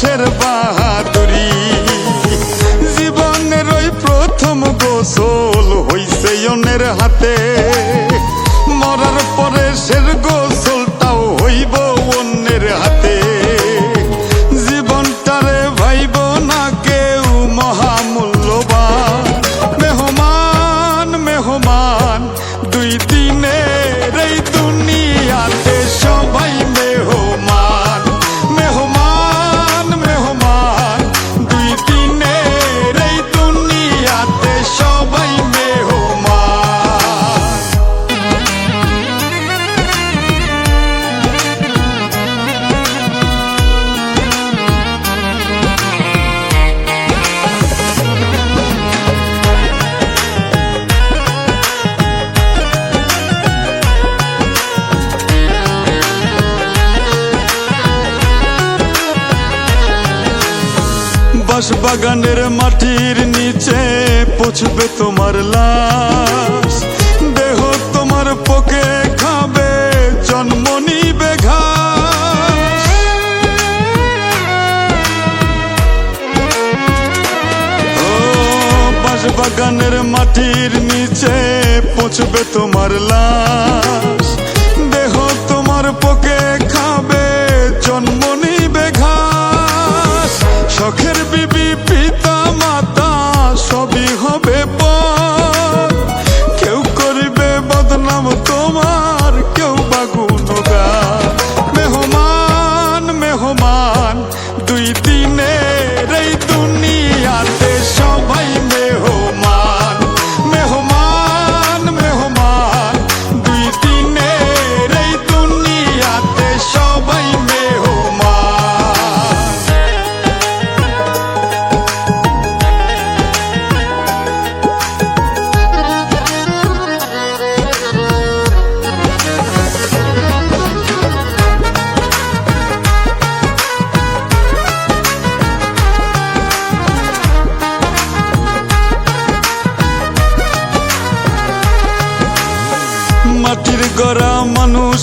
বয়সের বাহাদুরি। জীবনের ওই প্রথম গোসল হইছে অন্যের হাতে, মরার পরে শের গোসলটাও হইব অন্যের হাতে। জীবনটারে ভাইব না কেউ মহামূল্যবান। মেহমান মেহমান দুই দিনের এই দুনিয়াতে সবাই মেহমান। মেহমান মেহমান দুই দিনের এই দুনিয়াতে সবাই মেহমান। বাগানের মাটির নিচে পচবে তোমার লাশ, দেহ তোমার পোকে খাবে জন্ম নিবে ঘাস। ও বাগানের মাটির নিচে পচবে তোমার লাশ, দেহ তোমার পোকে খাবে জন্ম নিবে ঘাস। শখের বিবি পিতা মাতা সবই হবে পর, কেউ করিবে বদনাম তোমার কেউ বা গুণগান। মেহমান মেহমান দুই দিনের এই দুনিয়াতে সবাই মেহমান। মেহমান মেহমান দুই দিনের এই দুনিয়াতে সবাই মেহমান। মাটির গড়া মানুষ